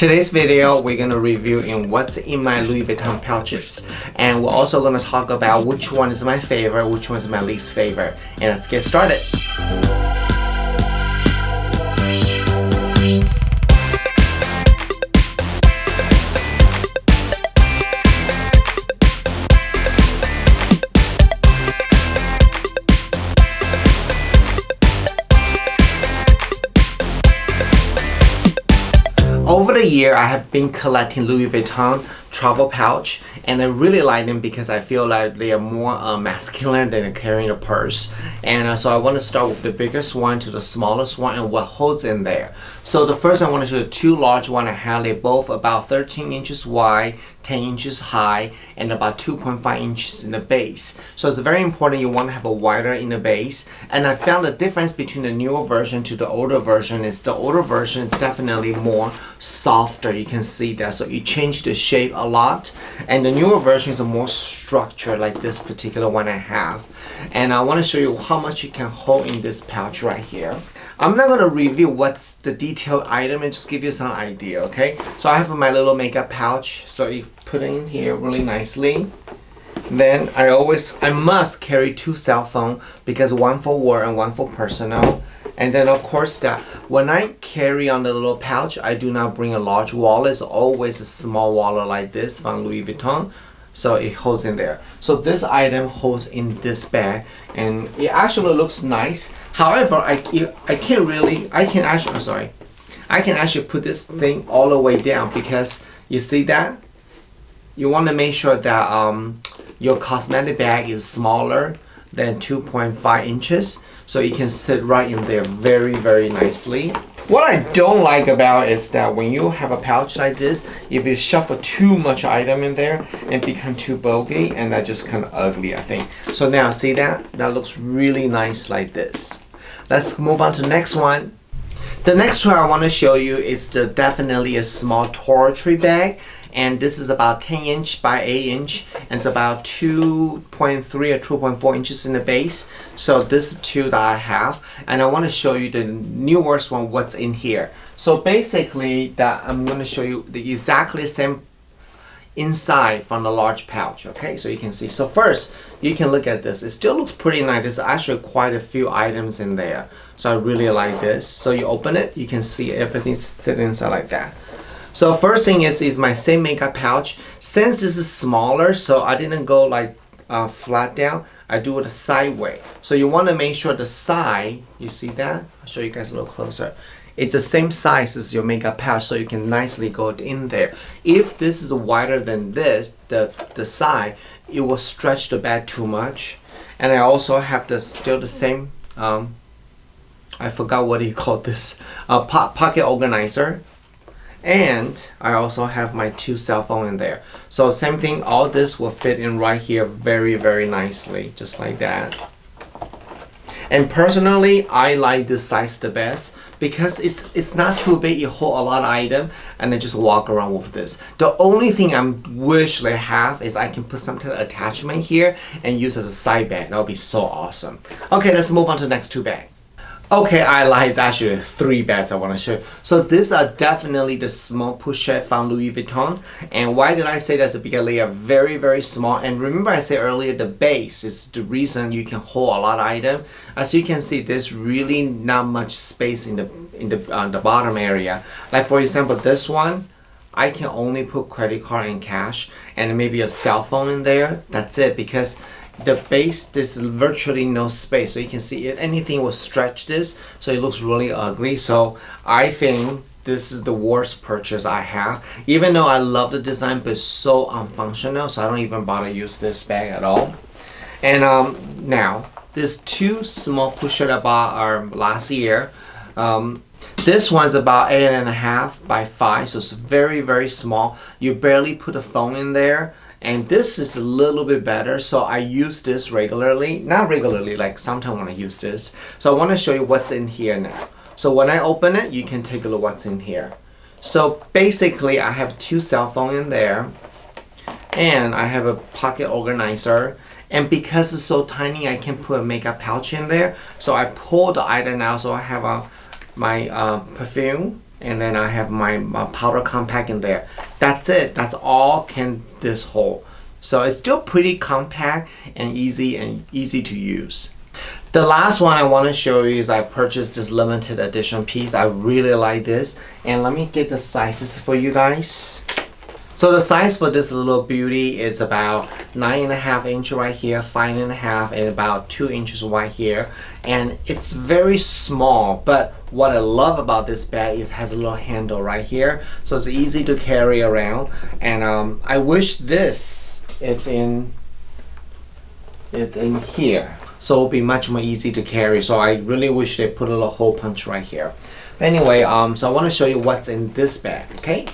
Today's video, we're going to review in what's in my Louis Vuitton pouches. And we're also going to talk about which one is my favorite, which one is my least favorite. And let's get started. Over the year, I have been collecting Louis Vuitton travel pouch, and I really like them because I feel like they are more masculine than carrying a purse. And so I want to start with the biggest one to the smallest one and what holds in there. So the first I want to show you two large ones I have. They're both about 13 inches wide, 10 inches high, and about 2.5 inches in the base. So it's very important you want to have a wider in the base. And I found the difference between the newer version to the older version is the older version is definitely more softer. You can see that. So you change the shape a lot. And the newer version is more structured, like this particular one I have. And I want to show you how much you can hold in this pouch right here. I'm not going to review what's the detailed item and just give you some idea, okay? So I have my little makeup pouch. So you put it in here really nicely. Then I must carry two cell phones because one for work and one for personal. And then of course that when I carry on the little pouch, I do not bring a large wallet. It's always a small wallet like this from Louis Vuitton. So it holds in there. So this item holds in this bag and it actually looks nice. However, I can actually put this thing all the way down because you see that? You want to make sure that your cosmetic bag is smaller than 2.5 inches. So you can sit right in there very, very nicely. What I don't like about it is that when you have a pouch like this, if you shuffle too much item in there, it becomes too bulky and that's just kind of ugly, I think. So now see that? That looks really nice like this. Let's move on to the next one. The next one I want to show you is definitely a small toiletry bag. And this is about 10 inch by 8 inch and it's about 2.3 or 2.4 inches in the base. So this is two that I have and I want to show you the newest one, what's in here. So basically that I'm going to show you the exactly same inside from the large pouch, okay? So you can see. So first you can look at this. It still looks pretty nice. There's actually quite a few items in there. So I really like this. So you open it, you can see everything's sitting inside like that. So first thing is my same makeup pouch. Since this is smaller, so I didn't go like flat down. I do it sideways. So you want to make sure the side, you see that? I'll show you guys a little closer. It's the same size as your makeup pouch, so you can nicely go in there. If this is wider than this, the side, it will stretch the bag too much. And I also have still the same, I forgot what you call this, pocket organizer. And I also have my two cell phones in there. So same thing, all this will fit in right here very, very nicely, just like that. And personally, I like this size the best because it's not too big. You hold a lot of items and then just walk around with this. The only thing I wish they have is I can put some kind of attachment here and use as a side bag. That would be so awesome. Okay, let's move on to the next two bags. Okay, I lied. It's actually three bags I want to show you. So these are definitely the small Pochette from Louis Vuitton. And why did I say that's because they are very, very small. And remember I said earlier, the base is the reason you can hold a lot of items. As you can see, there's really not much space in the bottom area. Like for example, this one, I can only put credit card and cash and maybe a cell phone in there. That's it, because the base, there's virtually no space, so you can see it, anything will stretch this, so it looks really ugly. So I think this is the worst purchase I have, even though I love the design, but it's so unfunctional, so I don't even bother use this bag at all. And now there's two small Pochette I bought last year. This one's about 8.5 by 5, so it's very, very small. You barely put a phone in there. And this is a little bit better, so I use this regularly. Not regularly, like sometimes when I use this. So I want to show you what's in here now. So when I open it, you can take a look what's in here. So basically, I have two cell phones in there. And I have a pocket organizer. And because it's so tiny, I can put a makeup pouch in there. So I pull the item out, so I have my perfume and then I have my powder compact in there. That's it. That's all can this hold. So it's still pretty compact and easy to use. The last one I want to show you is I purchased this limited edition piece. I really like this, and let me get the sizes for you guys. So the size for this little beauty is about 9.5 inches right here, 5.5, and about 2 inches right here. And it's very small, but what I love about this bag is it has a little handle right here, so it's easy to carry around. And I wish this is in here, so it'll be much more easy to carry. So I really wish they put a little hole punch right here. Anyway, so I want to show you what's in this bag. Okay.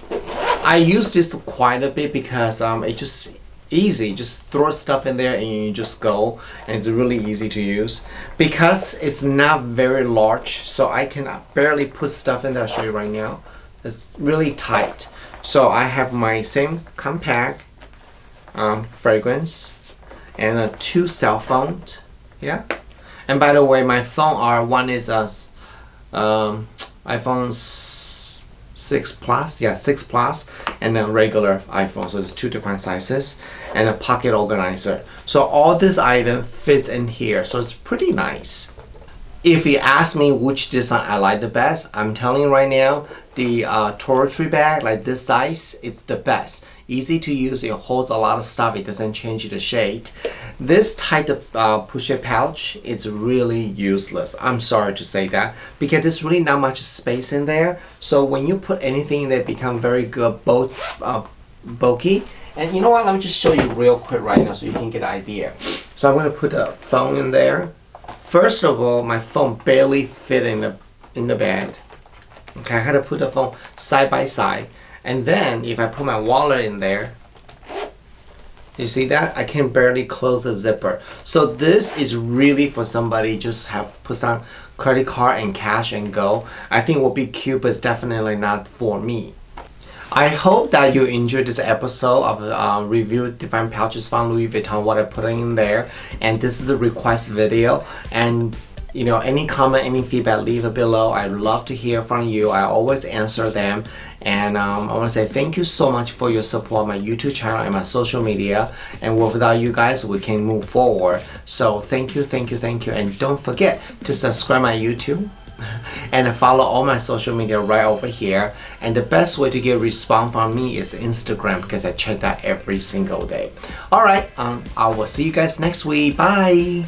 I use this quite a bit because it's just easy. Just throw stuff in there and you just go, and it's really easy to use. Because it's not very large, so I can barely put stuff in there. I'll show you right now. It's really tight. So I have my same compact fragrance and 2 cell phones. Yeah. And by the way, my phone are one is iPhone 6 Plus, yeah, 6 Plus, and a regular iPhone, so it's 2 different sizes, and a pocket organizer. So all this item fits in here, so it's pretty nice. If you ask me which design I like the best, I'm telling you right now, the toiletry bag like this size, it's the best. Easy to use, it holds a lot of stuff, it doesn't change the shade. This type of Pochette pouch is really useless. I'm sorry to say that, because there's really not much space in there. So when you put anything in there, it becomes very good, both bulky. And you know what, let me just show you real quick right now so you can get an idea. So I'm going to put a phone in there. First of all, my phone barely fit in the bag. Okay, I had to put the phone side by side. And then if I put my wallet in there, you see that? I can barely close the zipper. So this is really for somebody just have put some credit card and cash and go. I think it will be cute, but it's definitely not for me. I hope that you enjoyed this episode of review different pouches from Louis Vuitton, what I put in there. And this is a request video. And you know, any comment, any feedback, leave it below. I'd love to hear from you. I always answer them. And I want to say thank you so much for your support on my YouTube channel and my social media. And without you guys, we can move forward. So thank you. And don't forget to subscribe my YouTube and follow all my social media right over here. And the best way to get response from me is Instagram, because I check that every single day. Alright, I will see you guys next week. Bye!